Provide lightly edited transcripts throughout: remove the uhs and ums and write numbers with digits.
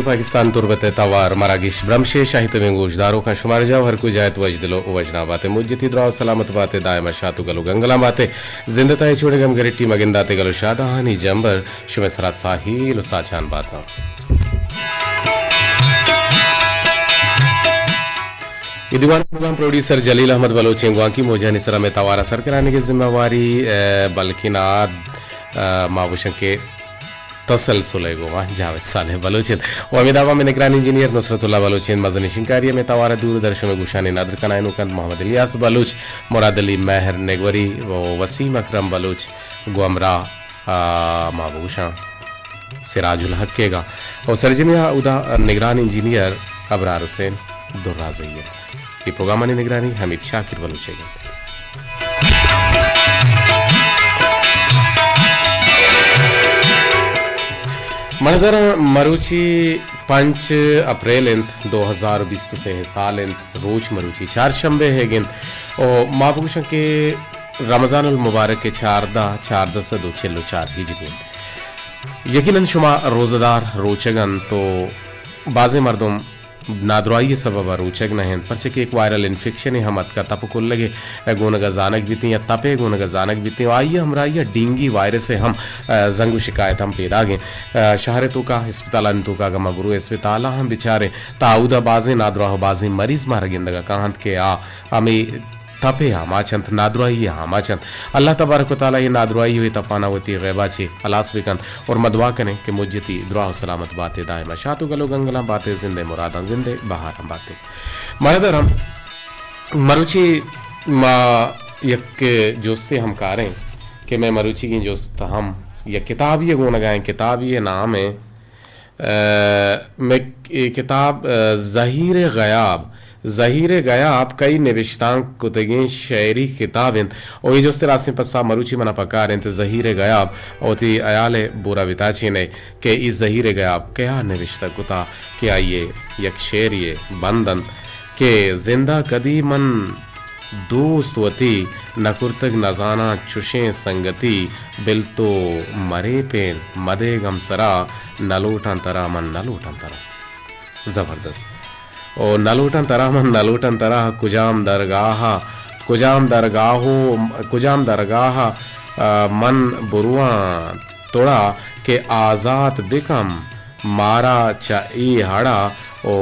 पाकिस्तान तुरबत तवार मरागिश ब्रमशे शाहित में गोशदारों का शुमार जाओ हर को जायत वजदलो वजना बातें मुज्जती द्राव सलामत बातें दायमा शातु गलो गंगला बातें जिंदता छोड़े गम गरिट्टी मगिंदाते गलो शादाहानी जंबर शुमे सरा साहिल साचान बाता दीवान प्रोग्राम प्रोड्यूसर जलील अहमद बलोच की मोजा निसरा में तवारा सर कराने की जिम्मेवारी बल्किनाद माबूशं के तसलसुल जावेद सालेह बलोचिन और अमिदाबा में निगरान इंजीनियर नुसरतुल्लाह बलोचिन मजनी शिंकारिया में तवारा दूरदर्शन में गुशान नादर कनायनुकंद मोहम्मद इलियास बलूच मुराद अली महर नेगवरी व वसीम अकरम बलूच गुमरा माबूशा सिराजुल हक केगा और सरजमिया उदा निगरान इंजीनियर अबरार हुसैन दुर्राज़ियत ये प्रोग्राम ने निगरानी हमीद शाकिर बलूच मनदर मरुची 5 अप्रैल 2020 से साल रोज मरुची 4 शंबे है गिन और माबूशं के रमज़ान उल मुबारक के 4 से 4 हिजरी यकीनन शुमा रोज़ादार रोचगन तो बाज़े मर्दम नादराई सबब रोचक नहन परचे के एक वायरल इन्फेक्शन है हमत का तप कुल लगे गोनगा जानक बीती या तपे गोनगा जानक बीती आइए हमरा ये डेंगी वायरस से हम जंगु शिकायत हम पैदा गए शहर तो का अस्पताल तो का गमा गुरु अस्पताल हम बेचारे ताउदा बाजे नादरा बाजे मरीज मार गिंदगा कहांत के हमें तपे हमाचंत नादराई हमाचंत अल्लाह तबारक व तआला ये नादराई हुई तपाना होती गैबा चे अलास बिकन और मदवा करें कि मुज्जती दुआ सलामत बातें दायमा शातु गलो गंगला बातें जिंदे मुरादा जिंदे बहार बातें मरदरम मरुची मा यक जोस्ते हम कारें कि मैं मरुची की जोस्त हम यह किताब ये गुण गाएं किताब ये नाम है मैं किताब ज़हीर गयाब कई निविश्तां कुतगें शायरी किताबें और ये जोस्ते रास्ते पस्सा मरुची मना पकार इंत ज़हीर गयाब और ती अयाले बुरा बिताची ने कि इस ज़हीर गयाब क्या निविश्ता कुता क्या ये यक शेर ये बंदन के जिंदा कदीमन दोस्त वती नकुर्तक नजाना चुशे संगति बिल तो मरे पेन मदे गमसरा नलोटन तरा मन नलोटन तरा जबरदस्त और नलोटन तरा मन नलोटन तरा कुजाम दरगाह मन बुरुआ तोड़ा के आज़ाद बिकम मारा चाई हड़ा ओ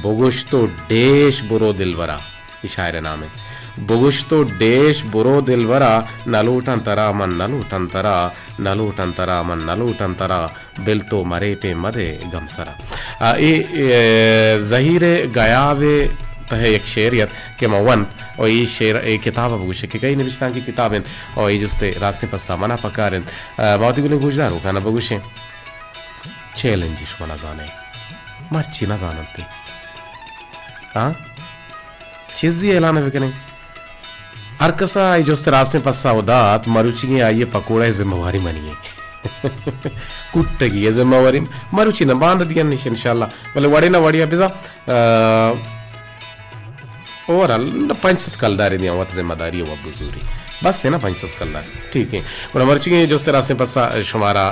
बुगुश्तो डेश बुरो दिलवरा इशारे नाम है बुगुश्तो डेश बुरो दिलवरा नलूटन तरा मन नलूटन तरा मन नलूटन तरा बिल तो मरे पे मदे गमसरा ये ज़हीरे गयाबे तहे एक शेरियत के मवंत और ये शेर एक किताब बुगुशे के कई निविश्तां की किताबें और ये जुस्ते रास्ते पर सामना पकारें बहुत ही गुने गुजरार हो खाना बुगुशे चैलेंजिश मना जाने मर्ची ना जानते हाँ चीज़ी ऐलान है कि अरकसा आई जोस्ते रास्ते पस्सा उदात मरुची आइए पकोड़ा जिम्मेवारी मनिए कुट्टगी ये जिम्मेवारी मरुची ना बांध दिया निश इंशाल्लाह बोले वड़े ना वड़िया बिजा ओवरऑल 5 कलदारी दिया वत जिम्मेदारी वो बुजुरी बस है ना 5 कलदारी ठीक है और मरुची जोस्ते रास्ते पस्सा शुमारा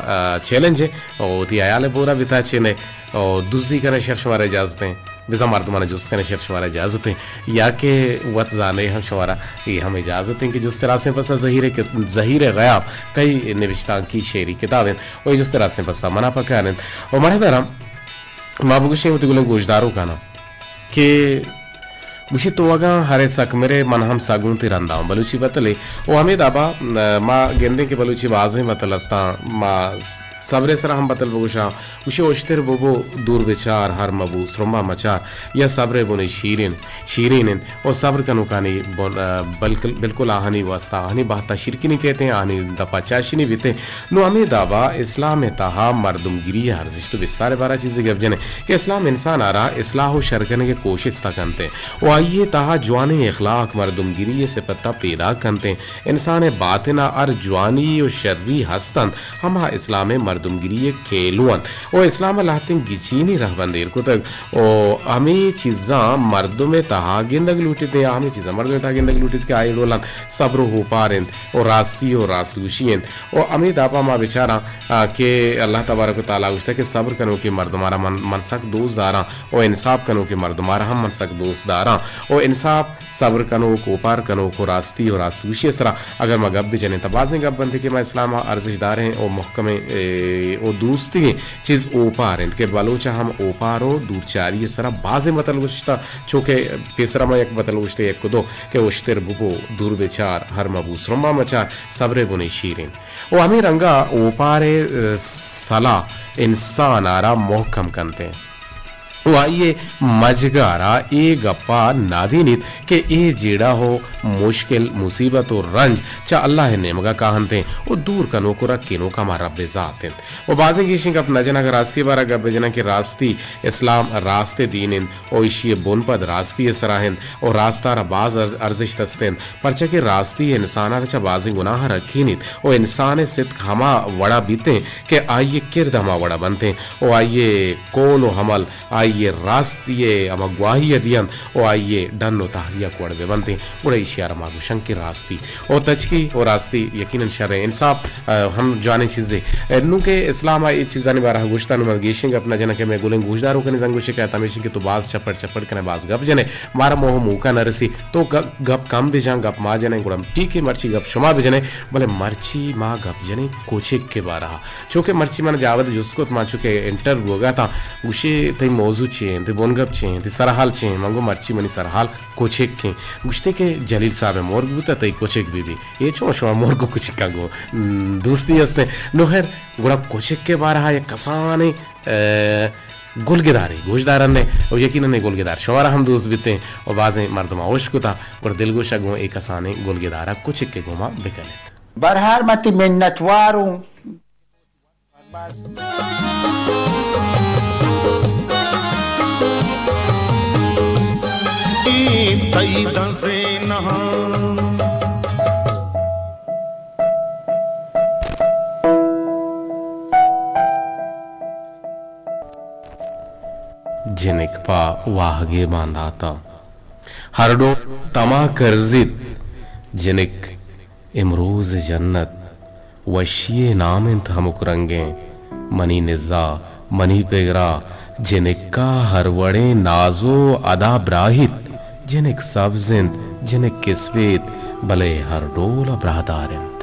चैलेंज है और ती आयाले पूरा बिताचे ने और दूसरी का नशर शुमारा इजाजत है बिजा मर्दमाना जुस्त का नशर शुमारा इजाजत है या के वत जाने हम शुमारा ये हम इजाजत हैं कि जुस्त रास्ते पसा ज़हीर गयाब कई निविश्तां की शेरी किताबें और जुस्त रास्ते पसा मना पकारें और मरे दरम माबुगुशे उत गुले गोशदारों का ना कि गुशी तो वगा हरे सक मेरे मन हम सागुन तिरंदा बलूची बतले ओ हमें दाबा माँ गेंदे के बलूची बाजे बतलस्ता माँ सबरे सरा हम बतल बगुशा उशे ओश्तेर बोबो दूर बेचार हर मबू श्रम्बा मचार या सबरे बोने शीरीन और सब्र कनुकानी बिल्कुल आहनी वास्ता आहनी बाता शिरकी नहीं कहते हैं आहनी दपा चाशी नहीं बीते नो हमें दाबा इस्लाम में ताहा मर्दमगिरी हर जिष्टु बिस्तारे बारह चीज़ें गप जने कि इस्लाम इंसान आ रहा इस्लाह शर करने के कोशिश तक करते वो आइए ताहा जवानी इखलाक मर्दमगिरी से पत्ता पैदा करते इंसान बातना और जवानी और शर्री हस्तन हम इस्लाम मर्दमगिरी केलुअन ओ इस्लाम लाहतिन गिचीनी रहबंदेर को तक ओ हमें चीज़ा मर्दों में तहागिंदग लूटे थे हमें चीज़ा मर्दों में तहागिंदग लूटे थे आई डोलन सब्र हो पारें और रास्ती और रास्तुशियन और हमें दापा मा बेचारा के अल्लाह तबारक ताला उस्ता के सब्र कनो के मर्दमारा मनसक दोस्त दारा और इंसाफ कनो के मर्दमारा हम मनसक दोस्त दारा और इंसाफ सब्र कनो को पार कनो को रास्ती और रास्तुशी सरा अगर मैं गब भी जने तबाज़ें गब बनते कि मैं इस्लाम अर्जिशदार हैं और महकमे और दोस्ती चीज़ ओ पारें के बलोचा हम ओ पारो दूरचारी सरा बाज़े मतल गुश्ता चूँकि पेसरा में एक मतल गुश्ते एक को दो के उश्तर बुबो दूर बेचार हर मबूस रम्बा मचार सब्रे बुने शीरें वो हमें रंगा ओ पारे सला इंसान आरा मोहकम करते हैं वाइये मजगारा ए गप्पा नादीनित के ए जेड़ा हो मुश्किल मुसीबत और रंज चा अल्लाह ने मगा कहनते वो दूर कनो को रख किनो का मारा बेजाते वो बाजे की कप नजना का रास्ते बारा गब जना के रास्ती इस्लाम रास्ते दीनिन ओ इशिए बोनपद रास्ती सराहिन और रास्ता रा बाज अर्जिश तस्तेन परचा के रास्ती इंसान चा बाजे गुनाह रखीनित ओ इंसान सित हमा वड़ा बीते के आइए किरद हमा वड़ा बनते ओ आइए कोलो हमल आइए रास्तिये अमा ग्वाही दियन ओ आइए डन्नो ताहिया कोड़बे बनते उड़े इशारा मागु शंकी रास्ती ओ तचकी ओ रास्ती यकीनन शर इंसाफ हम जाने चीजें नु के इस्लाम आई चीजानी बारह गुश्ता नु गेशिंग अपना जना के मैं गुलें गुजदारो कने जंगुशे के तमेशिंग के तो बाज चपड़ कने बाज गप जने मारा मोह मुका नरसी तो गप कम भी जां गप मा जने गुड़म ठीक है मर्ची गप शुमा भी जने बोले मर्ची मा गप जने कोचे के बारह चूंकि मर्ची मन जावद जुस्को मा चूंकि इंटरव्यू होगा था गुशे तई मौजू चें ते बोनगप चें ते सरहाल चें मंगो मर्ची मनी सरहाल कोचेक के गुश्ते के जलील साहब मोर गुता तई कोचेक बीबी ये छो शो मोर को कुछ कागो दोस्ती हसने नोहर गुड़ा कोचेक के बारह ये कसाने गुलगेदारी गोशदारन ने और यकीनन ने गुलगेदार शवारा हम दोस्त बीते और बाजें मर्दमा होश को था और दिलगोशा गो एक कसाने गुलगेदारा कोचेक के गोमा बिकले बरहार मती मिन्नत वारू तई दसे नहा जिनिक पा वाहगे बांधाता हरडो तमा करजित जिनिक इमरोज जन्नत वशिये नाम इंत हमक रंगे मनी निजा मनी पेगरा जिनिक का हरवड़े नाजो अदा ब्राहित जिनिक सब्जिंद जिनिक किस्वेत भले हर डोला ब्राहदारिंद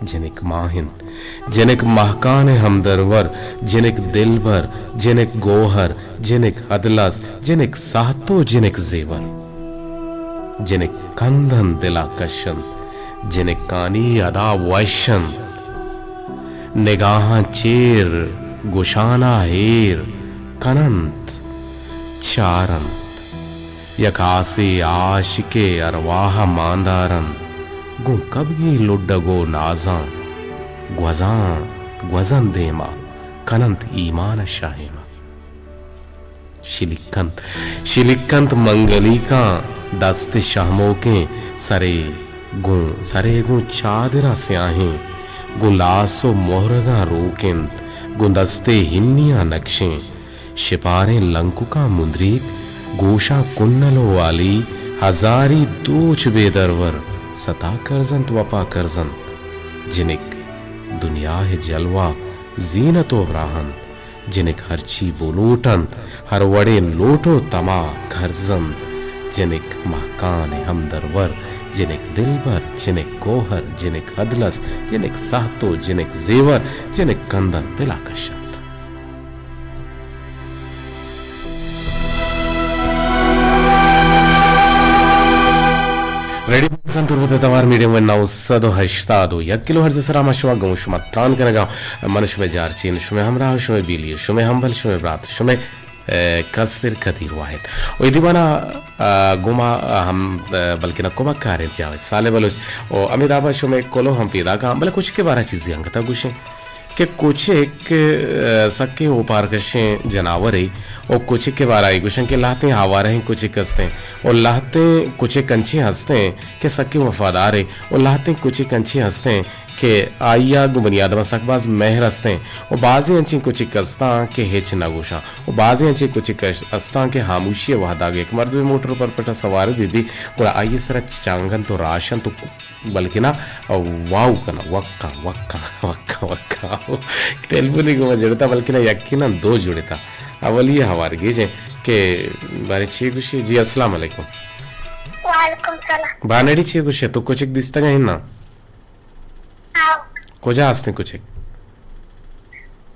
जिनिक माहिंद जिनिक महकान हमदरवर जिनिक दिलबर जिनिक गोहर जिनिक अदलस जिनिक सातो जिनिक जेवर जिनिक कंधन दिला कशन जिनिक कानी अदा वैशन निगाहां चेर गुशाना हेर कनंत चारंत यकासे आशिके अरवाह मांदारन गु कबगी लुड्डगो नाजा ग्वजन देमा कनंत ईमान शाहिमा शिलिकंत मंगलिका दस्त शामों के सरे गु चादरा स्याहें गु लासो मोहरगा रोकिंत गुंदस्ते हिन्निया नक्शें शिपारें लंकुका मुंद्रीक गोशा कुन्नलो वाली हजारी दोच बेदरवर सता करजंत वपा करजंत जिनिक दुनिया है जलवा जीनतो राहन जिनिक हरची बोलोटन हर वड़े लोटो तमा घरजन जिनिक महकान हमदरवर जिनिक दिलबर जिनिक कोहर जिनिक हदलस जिनिक सातो जिनिक जेवर जिनिक कंदन दिलाकशन रेडी संतुर्बत तवार मीडियम वन नाउ सदो हश्तादो या किलो हर्ज सरा मशवा गौ शुमा त्रान कनगा मनुष्य में जार चीन शुमे हमरा शुमे बिली शुमे हमबल शुमे ब्रात शुमे कसर कदीर वाहिद ओ दीवाना गुमा हम बल्कि न कोमा कारे जावे साले बलोच ओ अमिताभा शुमे कोलो हम पीदा का बल कुछ के बारा चीजें अंगता गुशे कि कुछ एक सक्के ऊपर कशे जनावरे और कुछ के बारा गुशन के लाते हवा रहे कुछ कसते और लाते कुछ कंचे हंसते हैं कि सक्के वफादार है और लाते कुछ कंचे हंसते हैं के आया गु बुनियाद सकबाज मेहर हस्ते और बाजी अंची कुछ कस्ता के हेच नगोशा और बाजी अंची कुछ कस्ता के खामोशी वहादाग एक मर्द भी मोटर पर पटा सवार भी गुड़ा आइए सर चांगन तो राशन तो बल्कि ना वाव कना वक्का वक्का वक्का वक्का टेलीफोन को जुड़ता बल्कि ना यक्की ना दो जुड़ता अवल ये हवार गीजे के बारे ची कुछ जी अस्सलाम वालेकुम वालेकुम सलाम बानेडी ची कुछ तो कुछ एक दिसता है ना आओ कोजा हस्ते कुछ एक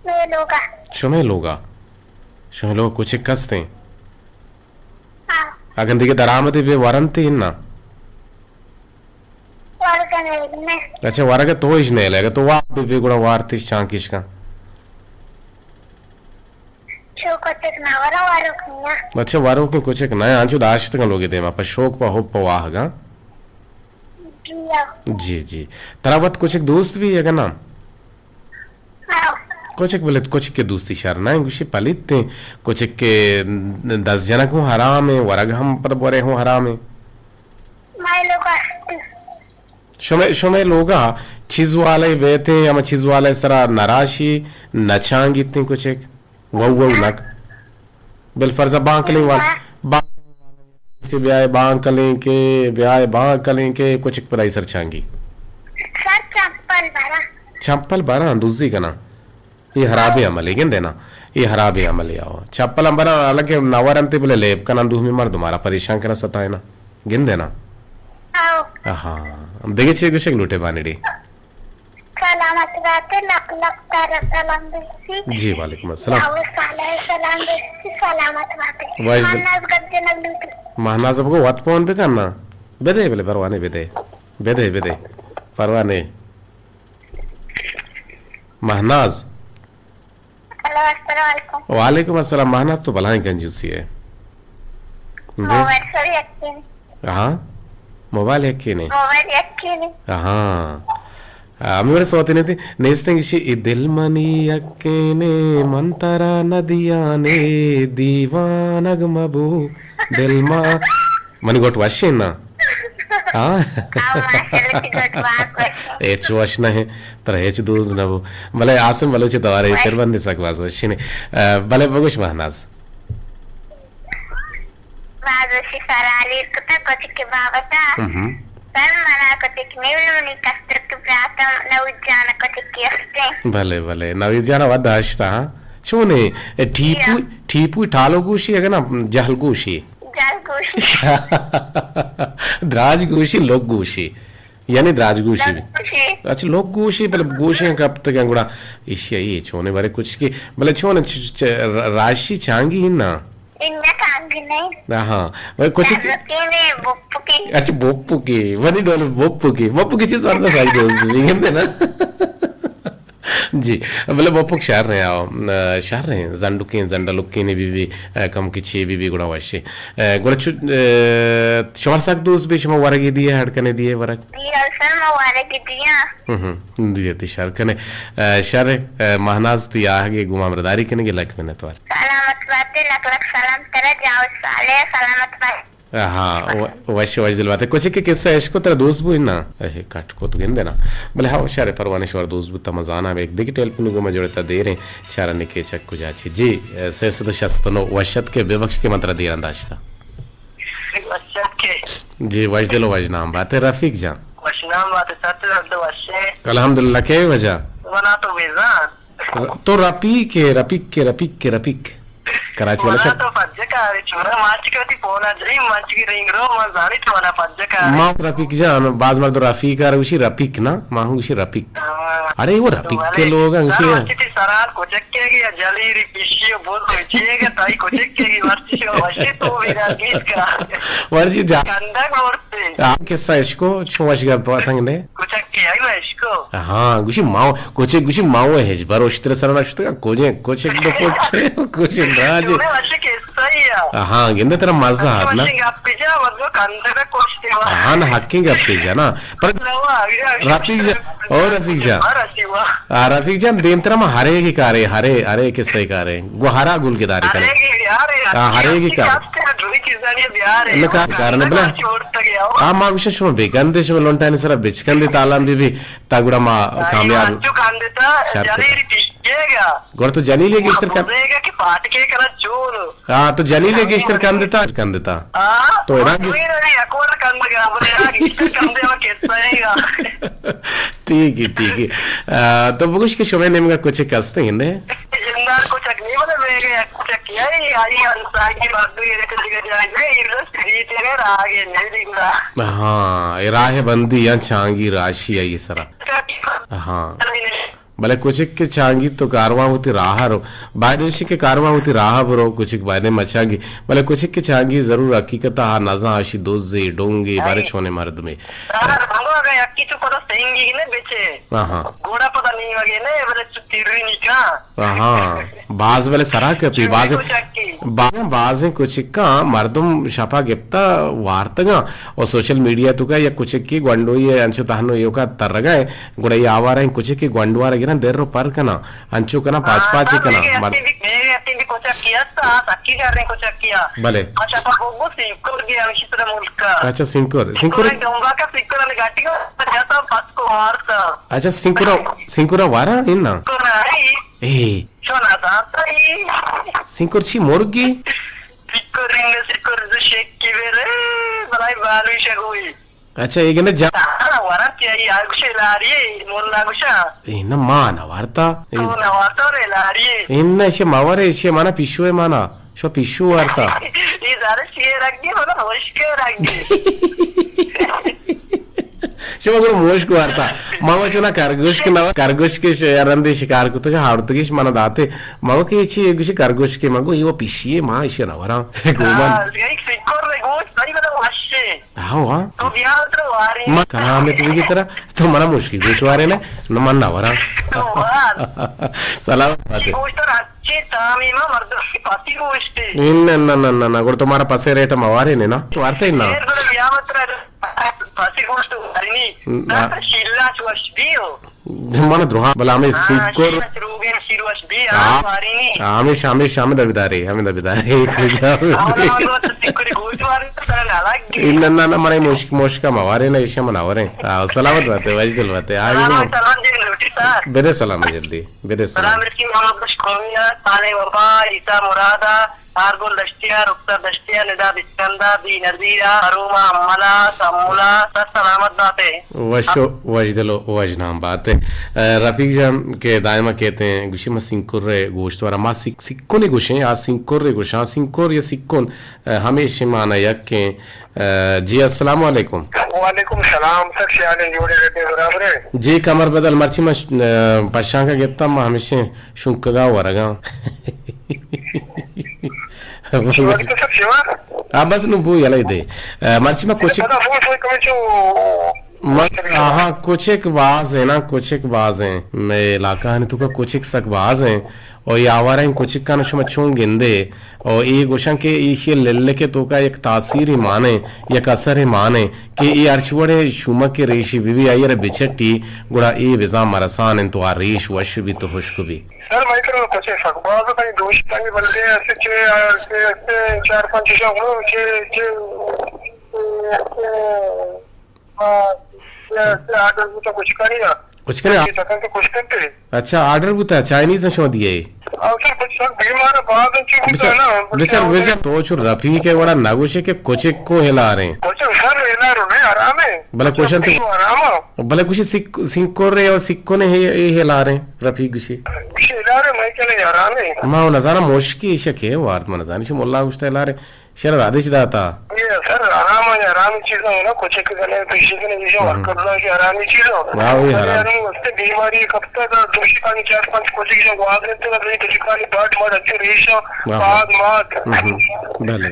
मैं लोगा शुमे लोग कुछ एक कस्ते आओ अगन दिखे दरामदे बे वरंते ना वारकने में अच्छा वरगे तो इस नहीं लगा तो वाप बे गुड़ा वारतिस चांकिश का चोकटेक ना वारकना अच्छा वारों के कुछ एक नया आंचो दाश तक लोगे दे पर शौक पर होप वाहगा जिया जी जी तरावत कुछ एक दोस्त भी है ना आओ कुछ एक बोले कुछ के दूसरी शहर ना गुशी पलित थे कुछ एक के 10 जना को हराम है वरग हम पर बोरे हो हराम है मैं लोगा शुमे लोगा चीज वाले बेते या चीज वाले सरा नराशी नचांग इतने कुछ एक वो नक बिल फर्जा बांकले वाल बांकले के कुछ एक पदाई सर चांगी सर चप्पल भरा चप्पल बारा दूसरी का ना ये हराबे अमल है देना ये हराबे अमल आओ चप्पल अंबरा अलग नवरंते बोले लेब का ना दूह में मर तुम्हारा परेशान करना सताए ना गिन देना आओ हाँ देखे छे कुछ लूटे बानेडी सलामत बातें लक लक तारा सलाम देसी जी वालेकुम अस्सलाम आओ सलाम देसी सलामत बातें वाइस मन्नत गद्दे नगलूट महनाज सबको वत पौन पे करना बेदे बोले परवाने बेदे परवाने महनाज हेलो अस्सलाम वालेकुम वालेकुम अस्सलाम महनाज तो भलाई कंजूसी है मोबाइल सर यकीन हाँ मोबाइल है कि नहीं मोबाइल यकीन हाँ अमीर सोते नहीं थे नेस्ते किसी दिल मनी यकीने मंतरा नदियाने दीवानग मबू दिल मा मनी गोट वाशी ना हाँ एच वाश ना है तर एच दोज ना वो भले आसम भले चे तवारे फिर बंदे सकवास वाशी ने भले बगुश महनाज बाजूशी सराली कुत्ता कुछ के बाबता सर मना कुछ के नेवलुनी कस्तर के प्रातम नवजान कुछ के अस्ते भले नवीजाना वदाश्ता शोने ठीपू ठालो गुशी है ना जहल गुशी जल गोशी द्राज गुशी लोग गुशी यानी द्राज गुशी गोशी अच्छा लोग गोशी मतलब गोशी कब तक अंगुड़ा इशिया ये छोने बारे कुछ की मतलब छोने राशि चांगी ही ना इनका कांगी नहीं हाँ वही कुछ ने बुप्पू की अच्छा बोप्पू की वनी डॉलर बोप्पू की चीज वाला साइड दोस्त भी कहते ना जी मतलब बोप्पू शहर रहे जंडुके जंडलुके ने भी कम किची भी गुड़ा वाशी गुड़ा शमर सक दोस्त भी शमर वारगी दिए हड़कने दिए वरग दिया सर मवारे की दिया दिए ती शहर कने शहर महनाज ती आगे गुमामरदारी कने के लक में नतवार सलामत बातें लक लक सलाम तेरा जाओ साले सलामत बातें हाँ वैसे दिल बात है कुछ के किस्सा इसको तेरा दोस्त भी ना काट को तो गिन देना बोले हाँ शारे परवाने शोर दोस्त भी तमजाना एक देखी टेलीफोन को मजोड़ता दे रहे चारा निके चक को जाची जी से तो शस्तनो वशत के बेबख्श के मंत्र दे अंदाज था जी वज दिलो वज नाम बात है रफीक जान वशनाम बात है सत्य रद्द वशे अल्हम्दुलिल्लाह के वजह वना तो बेजा तो रफीक कराची वाला तो पज्जकारी चुरा माच करती पोना जई मंच की रिंग रो मजानी तो वना पज्जकारी माँ रफीक जान बाज मर्द रफीक आ उसी रफीक ना माँ उसी रफीक अरे वो रफीक के लोग उसी अच्छी सरार को चक्केगी या जलीरी पिशियो बोल चेगा ताई को चक्केगी वर्षी वशे तो मेरा गीत का वर्षी जा कंदक मोरते आप किस्सा इसको छोश का पतंग ने कुछ के है इसको हाँ गुशी माओ है बरो इतने सरना शुद्ध कुछ एक दो कुछ राज वशे के सही है हाँ गिंदे तेरा मजा है ना पिजा मतलब कंदक कोश्ते हाँ ना हकिंग अपनी जाना पर रफीक जान देम तेरा में हरे की कारे हरे किस्से कारे वो हरा गुल के दारे करे हरे की कार किसानी बिहार है इनका कारण बला छोड़ता गया आ मा विशेष में बेगंदे शो लोंटाने सरा बिचकंदे तालाम भी तागुड़ा मा कामयाब जो कान देता शार्प जाली रिटिशेगा गोड़ तो जनी लेके इस तरह बोलेगा कि पाट के करा चोर हाँ तो जनी लेके इस तरह कान देता हाँ तो इधर भी- नहीं अकोर कान लगा बोले यार इसका काम दे वो कैसा है ठीक है तो बुकुश के शोमे नेम का कुछ कस्ते हिंदे जिंदार को चकनी बोले मेरे कुछ किया ही आई अंसा की बात ये लेकर दिखा जाए ये इधर तेरे आगे नहीं दिखा हाँ ये राह बंदी या चांगी राशि है ये सरा हाँ भले कुछ के चांगी तो कारवा होती राह रो बायदेशी के कारवा होती राह बरो कुछ बायदे मचांगी भले कुछ के चांगी जरूर हकीकत हा नाजा आशी दोजे डोंगे बारिश होने मर्द में अक्की तो पता सही ने बेचे हाँ घोड़ा पता नहीं वगे ने बोले तिररी निका हाँ बाज वाले सरा के पी बाजे कुछ का मर्दम शपा गिप्ता वार्तगा और सोशल मीडिया तुका या कुछ की गंडो ये अंशु तहनो यो का तरगा गुड़ा ये आवारा है कुछ की गंडवार गिरा देर रो पर कना अंशु कना पाँच कना मेरे अति भी कुछ किया था तक्की कर रहे कुछ किया भले अच्छा पर वो सिंकुर गया मिश्र मुल्क का अच्छा सिंकुर डोंगा का सिंकुर ने गाटी को जाता पास को मारता अच्छा सिंकुरा वारा इन्ना तो नहीं ए सोना था ये सिंकुर छी मुर्गी सिक्कोर जो शेक की वेरे बलाई बालू शगोई अच्छा एक ने जा वरा क्या ये आगुशे लारी मोल लागुशा इन्ना माना वार्ता तो ना वाता रे लारी इन्ना इसे मावरे इसे माना पिशुए माना शो पिशु वार्ता ये सारे शेर रख दिए मतलब होश के रख दिए शो अगर मोश को वार्ता मावा चुना कारगोश के शरंदे शिकार को तो हाड़तगिश माना दाते मावा के इची एक गुशी कारगोश के मागो ये वो पिशिए मां इसे ना वरा गोमन एक सिक्कोर रे गोश सही मतलब वाशे हाँ तो बिहार तो वारी मां कना में तुझे की तरह तो मना मुश्किल गोश वारे ने न मन ना वरा तो वार सलाम बाते गोश तो अच्छे तामी में मर्द की पाती गोश थे इन्न गुड़ तुम्हारा पसे रेट मवारे ने ना तो वार्ता इन्ना शेर तो बिहार तो पाती गोश तो वारी नहीं शिल्ला चुवाश भी हो మన ద్రోహ బల ఆమె సిక్కోర్ ఆమె ఆమె దవిదారే ఇన్న మన మోష్క మవారే నా ఇష మన అవరే సలామत बात है वाजिद बात है आगे बेदे सलाम जल्दी बेदे सलाम आरगोल दस्तिया रुक्ता दस्तिया निदा बिस्कंदा बी नजीरा अरुमा अम्मला सम्मुला सब सलामत बातें वशो वजदलो वजनाम बात है रफीक जान के दायमा कहते हैं गुशी में सिंकुर गोश्त वाला मां सिक्को ने गुशे आ सिंकुर गुशा सिंकुर या सिक्कोन हमेशा माना यक के जी अस्सलाम वालेकुम वालेकुम सलाम सर शाले जोड़े रहते बराबर है जी कमर बदल मर्ची में पशां का गेता मैं हमेशा शुंकगा वरगा बस नु बू यला दे मर्ची में कुछ हाँ कुछ एक बाज है ना कुछ एक बाज है मैं इलाका है तो का कुछ एक सक बाज है और ये आवारा इन कुछ का नशो मचूं गिंदे और ये गोशा के ये लल्ले के तो का एक तासीर ही माने एक असर ही माने कि ये अर्चवड़े शुमा के रेशी भी आई रे बिचट्टी गुड़ा ये विजा मरसान इन तो आ रेश वश भी तो खुशक भी सर मैं तो कुछ फकबाज का दोस्त का बंदे ऐसे के 4-5 जगह के आर्डर तो कुछ करेगा कुछ करे तो कुछ करते अच्छा आर्डर बुता चाइनीज शो दिए सर कुछ सब बीमार बाद बेचार तो चुर रफी के बड़ा नागुशे के कुछ को हिला रहे हैं कुछ सर हिला रहे आराम है भले क्वेश्चन तो आराम भले कुछ सिक्को रे और सिक्को ने ये हिला रहे रफी गुशी हिला रहे मैं चले आराम है मां नजारा मुश्किल शके वार्त मन नजारा शो मोल्ला गुस्ता हिला रहे शर आदेश दाता ये सर आराम चीज है ना कुछ के गले पेशी के लिए वर्क करना कि आराम चीज है वाह वही आराम उससे बीमारी कब तक दोषी का 4-5 कुछ के वाद रहते हैं तो किसी का बात अच्छे रेशो बाद मात भले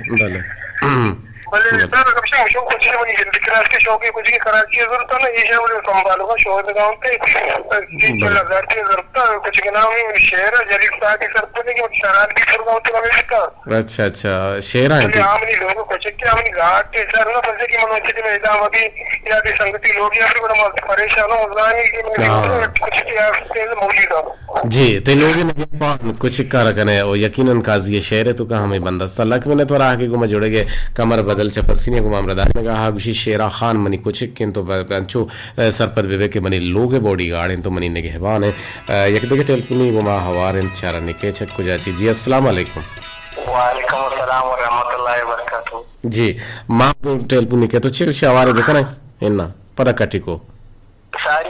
वले सर कब से शो कुछ नहीं बनी जिंदगी क्लास के शो के कुछ की कराची जरूरत है ना ये शो वाले संभालो का शो गांव पे 3-4 की जरूरत है कुछ के नाम है शेर जरीफ सा के सर पे कि शराब की फरगाव तो हमें का अच्छा अच्छा शेरा है हम नहीं लोगों को चेक किया हमने घाट के सर ना फंसे की मनोचित में इधर अभी या की संगति लोग या फिर बड़ा परेशान हो जाने की कुछ किया मौजूद है जी ते लोगे ने कुछ कर कने और यकीनन काजी शेर है तो का हमें बंदस्ता लक में तो राह के गुमा जुड़ेगे कमर बदल चपसीने गुमा मरदा ने कहा गुशी शेरा खान मनी कुछ किन तो पंचो सरपद बेबे के मनी लोगे बॉडी गार्ड तो मनी ने गहवान है एक देखे टेलपुनी गुमा हवार चारा निके छक को जाची जी अस्सलाम वालेकुम वालेकुम अस्सलाम व रहमतुल्लाहि व बरकातहू जी मां टेलपुनी के तो छे हवारे देखना इन्ना पता कटी को सारी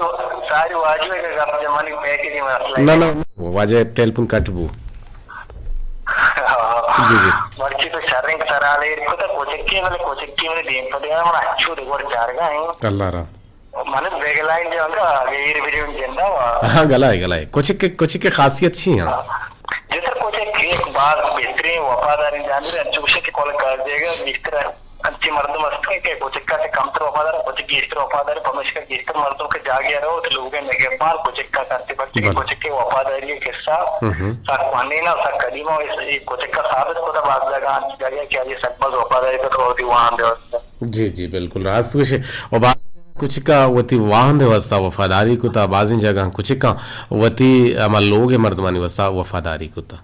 वाजिब है कि आप जमाने पैकेज में असला ना ना वाजे टेलपुन कटबू जी जी मर्ची तो शर्रिंग सराले को तो कोचिक्की में दें पड़े हम अच्छू देखो चारगा है अल्लाह रा माने बेगलाइन जो अंगा गैर वीडियो जिंदा हां गलाए कुछ के खासियत छी हां जैसे कोचिक्की एक बात बेहतरीन वफादारी जानते हैं चूसे के कॉल कर देगा इस तरह अच्छी मर्दों मस्ते के कोचिक्का से कम तर वफादार कोचिक्की इस तरह वफादार परमेश्वर की इस तरह मर्दों के जागे रहो तो लोग ने के पार कोचिक्का करते बच्चे की कोचिक्की वफादारी के किस्सा साथ माने ना साथ कदीमा इस कोचिक्का साबित को तो बात जगह क्या ये सकबल वफादारी को तो होती वहां व्यवस्था जी जी बिल्कुल रास्त विषय और बात कुछ का वती वाहन व्यवस्था वफादारी को ता बाजिन जगह कुछ का वती अमल लोग मर्दमानी वसा वफादारी को ता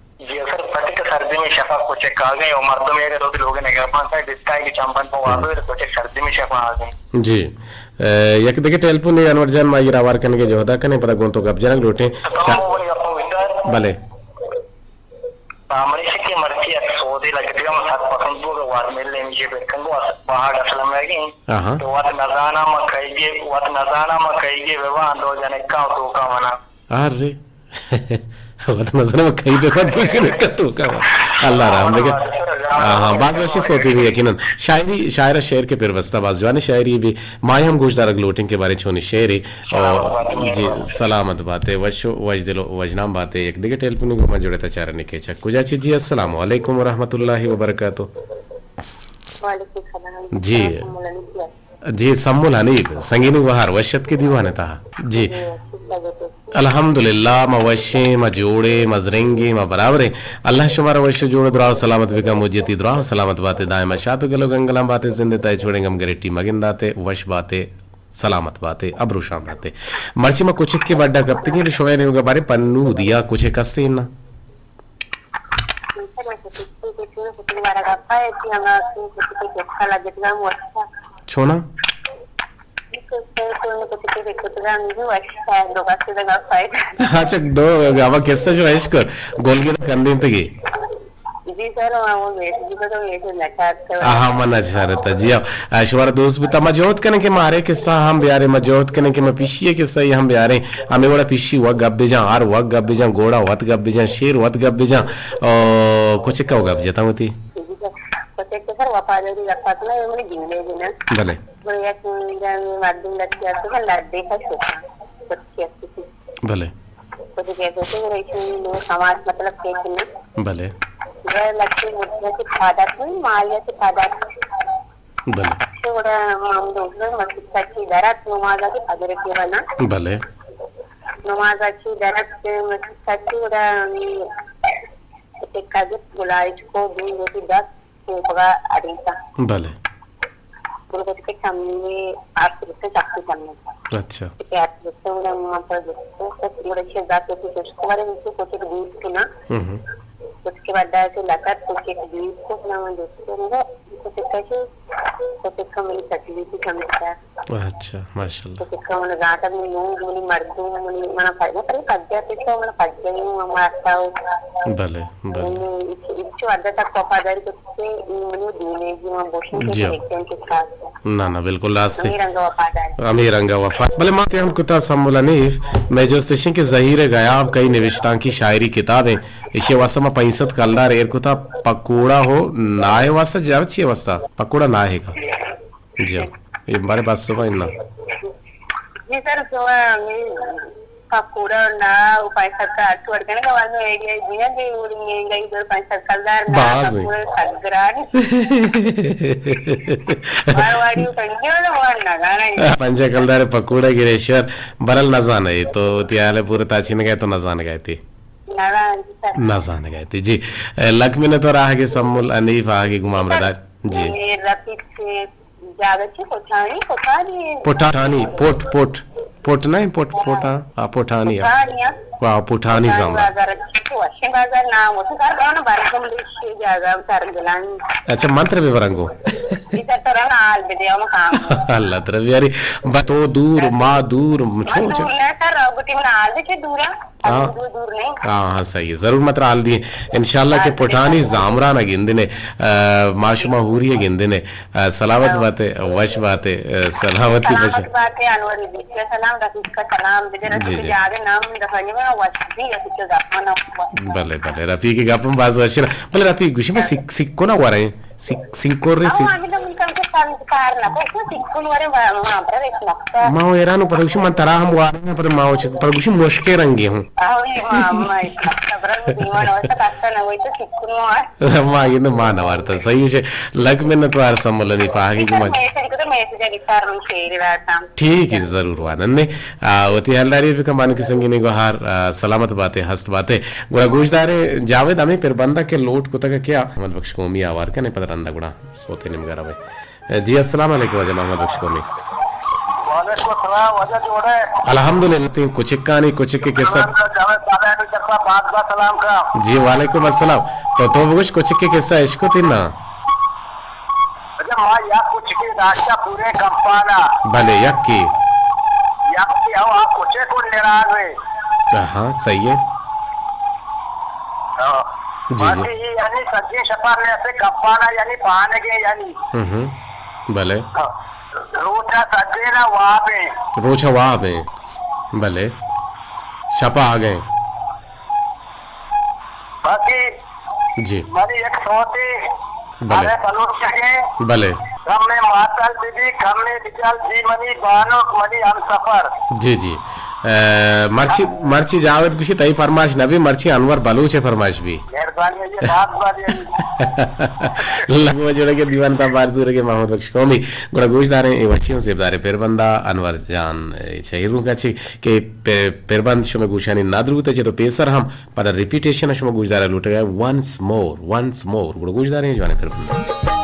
सर्दी में शफा कुछ आ गए और मर्दों में अगर लोग ने डिस्काई की चंपन को आ गए कुछ सर्दी में शफा आ गए जी यक देखे टेलपुन ने अनवर जान माई रावार कने के जो होता कने पता गोन तो गप जनक लोटे भले मनुष्य की मर्जी सोदी लगती है साथ पसंद को वाद मिल ले मुझे बेकंगो बाहर असल में गई तो वाद नजाना में कहिए विवाह दो जने का तो का मना अरे वत नजर में कहीं पे मत दूसरे का तो का अल्लाह राम देखे हां बाज वशी सोती भी यकीनन शायरा शेर के पिरवस्ता बाज जवानी शायरी भी मायम गोशदार ग्लोटिंग के बारे छोनी शेरी और जी सलामत बातें वशो वजदिलो वजनाम बातें एक दिगे टेलपुनी को मैं जुड़े चारा निके चक कुजाची जी अस्सलाम वालेकुम व रहमतुल्लाहि व बरकातहू वालेकुम सलाम जी जी सम्मुल हनीफ संगीनी वहार वशत के दीवाने था जी अल्हम्दुलिल्लाह मवशे मजोड़े मजरेंगे म बराबरे अल्लाह शुमारा वश जोड़ दुआ सलामत बिका मुजती दुआ सलामत बातें दायमा शातु गलो गंगलम बातें जिंदे ताई छोड़ेंगे हम गरेटी मगिंदाते वश बातें सलामत बातें अब्रुशाम बातें मर्ची में कुछ के बड्डा कब तक शोए ने उनके बारे पन्नू दिया कुछ कस्ते ना छोना अच्छा दो गावा किस्सा जो ऐश कर गोल के कंधे पे गई जी सर वो वेट जी को तो वेट लगा हां मना चाहता जी अब शुमारा दोस्त भी तमा जोत कने के मारे किस्सा हम बियारे मजोत कने के म पिशिए के सही हम बियारे हमें बड़ा पिशी वक गब बेजा आर वक गब बेजा घोड़ा वत गब बेजा शेर वत गब बेजा कुछ का गब जेता होती तो सर वफादारी रखा तो ना मेरी जिंदगी में भले बढ़िया जान माध्यम लग गया तो लड्डे का भले तो कहते थे लोग समाज मतलब कैसे नहीं भले लक्ष्य मुद्दे से खादा नहीं मालिया से खादा भले तो बड़ा हम दोस्त मस्जिद की दरत नमाज की फजर की बना भले नमाज की दरत मस्जिद की बड़ा एक कागज गुलाइज को दूर होती 10 पगा अड़ीसा भले उनको के सामने आप से शक्ति करने अच्छा ठीक है आप दोस्तों ने मतलब दोस्तों तो बड़े अच्छे जाते थे तो उसके बारे में कुछ दूर की ना उसके बाद से लगा तो के दूर को ना मैं दोस्तों ने कुछ कैसे तो का मेरी तकलीफ समझता अच्छा माशाल्लाह तो का मैंने रात में लोग मुनी मर्दों मुनी मना फायदा पर पज्जा पे तो मैंने पज्जा ही मारता हूं भले इच्छा आदत तक वफादारी करते मुनी दीने जी मैं बोशन के देखते के साथ ना ना बिल्कुल रास्ते अमीर रंगा वफा भले माते हम कुता सम्मुलनीफ मैं जो स्टेशन के ज़हीर गायब कई निविश्तां की शायरी किताबें इसे वासमा पैंसत कलदार एर कुता पकोड़ा हो नाय वासा जाव छी वास्ता पकोड़ा ना है का जी ये हमारे पास सुबह इन्ना जी सर सुबह Pakura na upay sarkar tuwar ka na gawa no area diyan di uling ngay idol upay sarkar na Bazi. Pakura sagran. Marwari upay niyo na wan na gana. पंजे कलदार पकूड़ा गिरेश्वर बरल न जाने तो त्याले पूरे ताचीन गए तो न जाने गए थी Nara sir. न जाने गए थी जी लक्ष्मी ने तो राह के सम्मुल अनीफ आगे घुमा मरदा जी ये रफीक से ज्यादा छी कोठानी पुठानी पोट पोट पोट नहीं पोट पोटा पुठानी कोठानिया वाह पुठानी जामरा बाजार को अच्छे बाजार ना वो तो कर रहा ना बारिशों में से ज्यादा उतार दिलान अच्छा मंत्र भी वरंगो इधर तरह ना आल बिदिया में काम अल्लाह तरफ यारी बतो दूर माँ दूर छो छो दूर ना सर गुटी में आल के दूरा हाँ। दूर दूर नहीं हाँ सही है जरूर मत आल दिए इंशाल्लाह के पुठानी जामरा ना गिंदे ने माशुमा हुरी गिंदे ने सलावत बातें वश बातें सलावती बचे सलामत बात है अनवर जी का सलाम रफीक का सलाम बिदर जी, के जी। ज्यादा नाम रखने में वस्ती है कि जापान भले भले रफी की गपम बाज वशिर भले रफी गुशी में सिक्को ना हुआ रहे सिक्को रे अब आगे तो उनका के संस्कार ना तो उसमें सिक्कुन वाले वहां पर एक नक्शा माओ एरानु पर गुशी मन तरा हम हुआ रहे पर माओ पर गुशी मुश्के रंगे हूँ आओ ये मामा इस नक्शा पर दीवान और तक आता ना वही तो सिक्कुन वाला माँ ये तो माँ नवारता सही है लग में न तो आर सम्मलनी पागी की मज मैसेज गिटार में शेर रहा ठीक है जरूर वानन ने वती हल्दारी भी कमान की संगी को हार सलामत बातें हस्त बातें गुड़ा गुजदारे जावेद हमें फिर बंदा के लोट को तक क्या मोहम्मद बख्श कौमी आवार का नहीं पता रंदा गुड़ा सोते निम गरा भाई जी अस्सलाम वालेकुम वजह मोहम्मद बख्श कौमी वालेकुम सलाम वजह जोड़े अल्हम्दुलिल्लाह तीन कुचिक्का नहीं कुचिक्के के सब जावेद सादा भी करता बात का सलाम का जी वालेकुम अस्सलाम तो कुछ कुचिक्के के सा इश्को तीन ना अरे मां या कुछ के रास्ता पूरे कंपाना भले यक्की या की आओ आप कुछ को निराश है हाँ सही है जी, बाकी ये यानी सज्जी शपार ने ऐसे कंपाना यानी पाने के यानी भले रोटा सज्जे ना वहाँ पे रोचा वहाँ में भले छपा आ गए बाकी जी मेरी एक सोती भले। अरे बलूच के भले हमने मातल दीदी हमने बिचल जी मनी बानो मनी हम सफर जी जी मर्ची मर्ची जावेद कुछ तई फरमाइश नबी मर्ची अनवर बलूच है फरमाइश भी मेहरबानी है, ये बात बात लगवा जोड़े के दीवान ता बारजूर के मोहम्मद बख्श कौमी गुड़ा गोशदारे ए वचियों से दारे पेरबंदा अनवर जान शहीरों का छी के पेरबंद शुमे गुशानी नादरूते छे तो पेसर हम पर रिपीटेशन शुमे गुजदारे लूटे गए वंस मोर गुड़ा गोशदारे जवाने पेरबंदा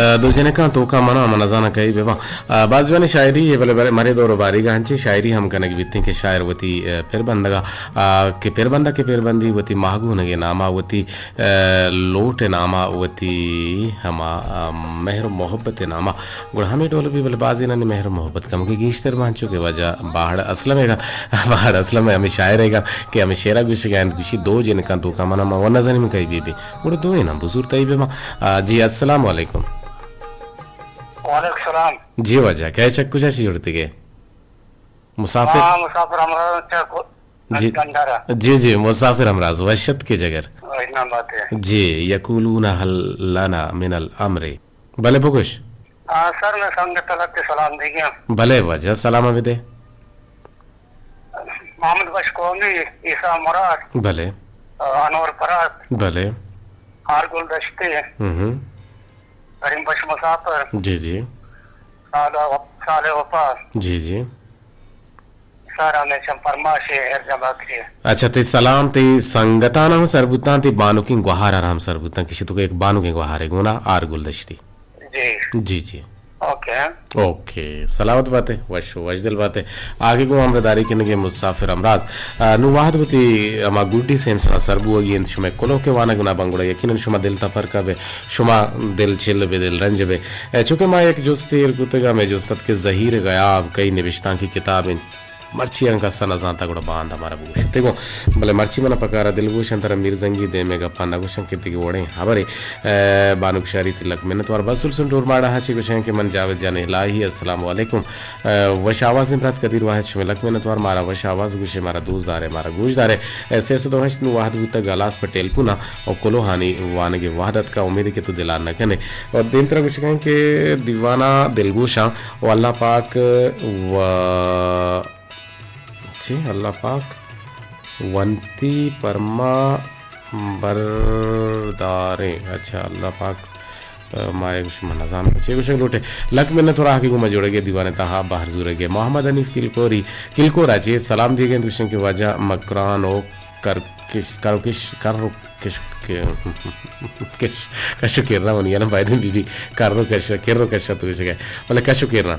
दो जने का तो का मना मनाजाना कही बेवा बाजवानी शायरी है बले मरे दो बारी गांची शायरी हम कनक वित्ती के शायर वती फिर बंदगा के फिर बंदा के फिर बंदी वती माहगू नगे नामा वती लोट नामा वती हमा मेहर मोहब्बत नामा गुड़ हमें डोल भी बले बाजी ना मेहर मोहब्बत का मुझे गीश्तर मान चुके वजह बाहर असलम है बाहर असलम है हमें शायर है कि हमें शेरा गुश गए गुशी दो जन का तो का मना वन नजर में कही भी गुड़ दो है ना बुजुर्ग तई बेवा जी अस्सलाम वालेकुम वालेकुम सलाम जी वजह क्या चक्कू चाची जुड़ती के मुसाफिर हाँ मुसाफिर हमारा जी गंडारा जी जी मुसाफिर हमराज वशत की जगह इतना बात है जी यकूलून हल लना मिनल अमरे भले बुकुश हाँ सर मैं संग तलक के सलाम देंगे भले वजह सलाम अबिदे मोहम्मद बख्श कौमी ईसा मुराद भले अनवर फरात भले हारगुल दश्ते करीम बख्श मुसाफिर जी जी साले वफा जी जी सर हमेशा फरमाशे हर जगह के अच्छा ते सलाम ते संगताना हो सरबुता ते बानु की गुहार आराम सरबुता किसी तो एक बानु के गुहार है गुना आर गुलदश्ती जी जी जी ओके ओके सलामत बातें वशदिल बातें आगे को अमरदारी के नगे मुसाफिर अमराज नुवाद बती अमा गुड्डी सेम सना सरबू अगी इन शुमे कोलो के वाना गुना बंगुड़ा यकीनन शुमा दिल तफर का बे शुमा दिल चिल बे दिल रंज बे चूंकि माँ एक जुस्तीर कुतगा में जुस्त के जहीर गयाब कई निविश्ता की किताब मर्ची अंक सनजांता ಕೂಡ ಬಾಂಧ ಮರಬೂಷ ತೆಗೋ ಬಲೆ ಮರ್ಚಿ ಮನ ಪ್ರಕಾರ ದಿಲ್ಗೂಷ ಅಂತರ ಮಿರ್ಜಂಗಿ ದೇಮೆಗ ಪನ್ನಗುಷಂ ಕೆತ್ತಿಗೆ ಓಡೆ ಹಬರೆ ಬಾನುಕ್ಷಾರಿ ತಿಲಕ್ ಮಿನ್ನತ್ವಾರ ಬಸುಲ್ ಸುಂಟೂರ್ ಮಾಡ ಹಾಚಿ ಗುಷಂ के मन जावेद जाने इलाही अस्सलाम वालेकुम वश आवाज में प्रात कदीर वाहिद शुमलक मिnnatwar मारा वश आवाज गुशे मारा दूसदार है मारा गुजदार है ऐसे ऐसे दोहश नु वाहद गुता गलास पटेल पुना और कोलोहानी वाने के वहदत का उम्मीद के तो दिलान न कने और दिन तरह कुछ कहें कि दीवाना दिलगोशा और अल्लाह पाक व जी अल्लाह पाक वंती परमा बरदारे अच्छा अल्लाह पाक माए मनाजान कुछ कुछ लोटे लक में थोड़ा आगे घुमा जोड़ेगे दीवाने तहा बाहर जुड़ेगे मोहम्मद हनीफ किलकोरा जी सलाम दिए गए दूसरे की वजह मकरान ओ कशु किरना बनी ना भाई बीबी कर्रो कशा तो गए बोले कशु किरना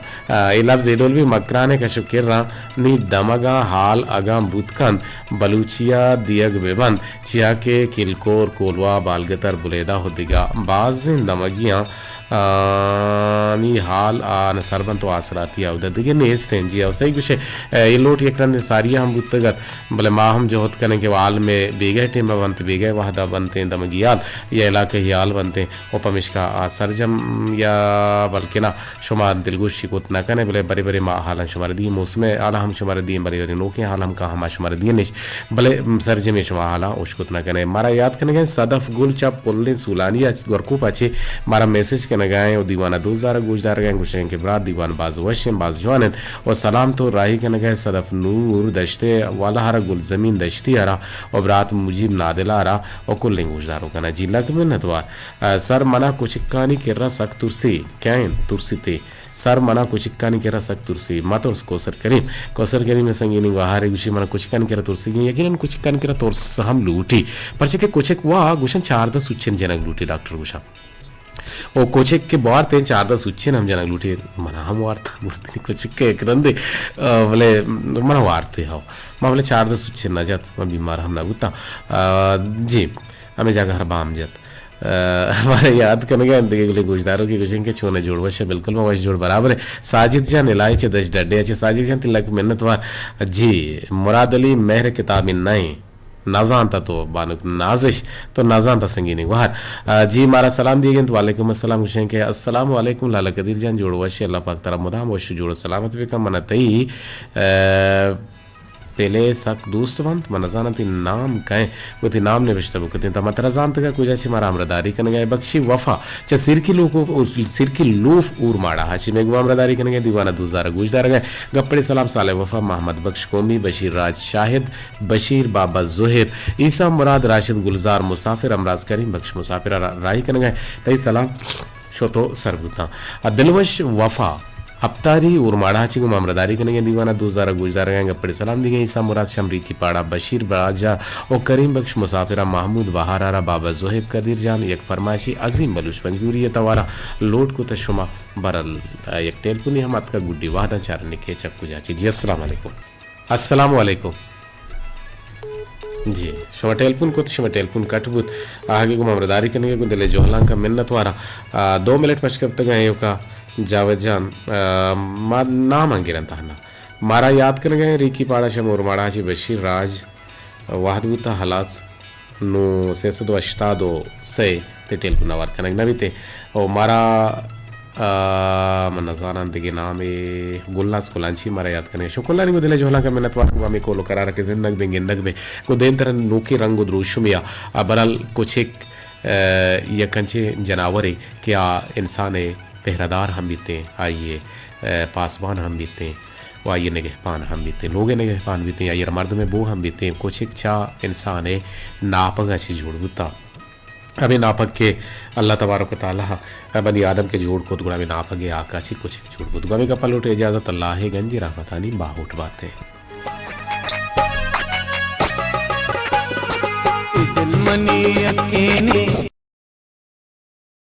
ये लफ्ज एडोल भी मकरान है कशु किरना नी दमगा हाल अगाम बुतकन बलूचिया दियग बेबंद चिया के किलकोर कोलवा बालगतर बुलेदा होदिगा बाज दमगियां नी हाल आन सरबन तो आसराती आवदा दिगे नेस थे जी सही कुछ ये लोट ये करने सारिया हम बुतगत बोले माँ हम जो होत करने के वाल में बेगे टेम बनते बेगे वाहदा बनते हैं दमगियाल या इलाके हियाल बनते हैं उपमिश का सरजम या बल्कि ना शुमार दिलगुशी को उतना करने बोले बड़े बड़े माँ हाल शुमार दिए मौसम आला हम शुमार दिए बड़े बड़े नोके हाल हम कहा हम शुमार दिए निश भले सरजे में शुमार हाला उसको उतना करने मारा याद करने गए सदफ गुल चाप पुल्ले सुलानिया गोरकू पाचे मारा मैसेज करने गए और दीवाना 2000 गुजदार गए गुशें के बाद दीवान बाज वशम बाज जवानत और सलाम तो राही करने गए सदफ नूर दश्ते वाला हरा गुल जमीन दश्ती हरा और बरात मुजीब नादिला हरा और कुल गुजदारों का ना जी लग में नतवार सर मना कुचिक्कानी किर्रा सक तुरसी क्या तुरसी ते सर मना कुचिक्कानी किर्रा सक तुरसी मत और कोसर करीम में संगीनी वहारे गुशी मना कुचिक्कानी किर्रा तुरसी यकीनन कुचिक्कानी किर्रा तुरस हम लूटी पर के कुचिक वा गुशन 4 सुच्छन जनक लूटी डॉक्टर गुशा ओ कोचिक के बार तें 4 सुच्छन हम जनक लूटी मना हम वार्ता मूर्ति कोचिक के एक रंदे बोले मना वार्ते हो मां बोले 4 सुच्छन न जात मैं बीमार हम ना गुता जी हमें जाकर हर बाम जात हमारे याद करने गए के लिए गुजदारों की कुछ के छोने जोड़ वश बिल्कुल मैं वश जोड़ बराबर है साजिद जान इलाही चे 10 डड्डे अच्छे साजिद जान तिलक मिन्नतवार जी मुराद अली मेहर किताब नहीं नाजानता तो बानुक नाजिश तो नाजानता संगीनी वहार जी मारा सलाम दिए गए तो वालेकुम अस्सलाम हुसैन के अस्सलाम वालेकुम लाला कदीर जान जोड़ वश अल्लाह पाक तरह मुदाम वश जोड़ सलामत भी कम मनतई पहले सक दोस्त बंद मनजानती नाम कहें वो थी नाम ने बिश्ता बुकते ता मतरजान तक कुछ ऐसी मारा अमरदारी करने गए बख्शी वफा चा सिर की लूफ उर माड़ा हाशी में अमरदारी करने गए दीवाना 2000 गुजदार गए गप्पड़े सलाम साले वफा मोहम्मद बख्श कोमी बशीर राज शाहिद बशीर बाबा जुहेर ईसा मुराद राशिद गुलजार मुसाफिर अमराज करीम बख्श मुसाफिर राही करने गए तई सलाम शोतो सरबुता दिलवश वफा हफ्तारी उर्माड़ा चिंग मामरदारी करने दीवाना 2000 गुजदार गए गप्पड़े सलाम दी गई ईसा मुराद शमरी की पाड़ा बशीर राजा और करीम बख्श मुसाफिरा महमूद बहारारा बाबा जोहेब कदीर जान एक फरमाइशी अजीम बलूच पंजूरी तवारा लोट को तशुमा बरल एक टेलपुनी हम का गुड्डी वादा चारने के चक्कू जाची जी अस्सलाम वालेकुम जी शुमा टेलपुन को शुमा टेलपुन कटबुत आगे को मामरदारी करने को दिले जोहलां का मिन्नतवारा 2 मिनट पश्कब तक गए का जावेद जान नाम अंगिरंता ना मारा याद कर गए रिकी पाड़ा शमूर माड़ा जी बशीर राज वाहदूता हलास नो सेसदो अश्तादो से ते टेल पुनवार कनक नबीते और मारा मनजाना दिगे नाम ए गुलनास कुलांची मारा याद करने शुक्ला नहीं को दिले जोहला का मिन्नतवार को हमें कोलो करार के जिंदगी में गिंदग में को देन तरह नोकी रंग द्रुशुमिया बरल कुछ एक यकंचे जनावरे क्या इंसान पहरादार हम बीते आइए पासवान हम बीते वो आइए निगहपान हम बीते लोग निगहपान बीते आइए मर्द में वो हम बीते कुछ इच्छा इंसान है नापक अच्छी जोड़ बुता अभी नापक के अल्लाह तबारक व तआला बनी आदम के जोड़ को दुगड़ा में नापक है आका अच्छी कुछ जोड़ बुत गमी का पलट इजाज़त अल्लाह है गंजी रहमतानी बाहुट बातें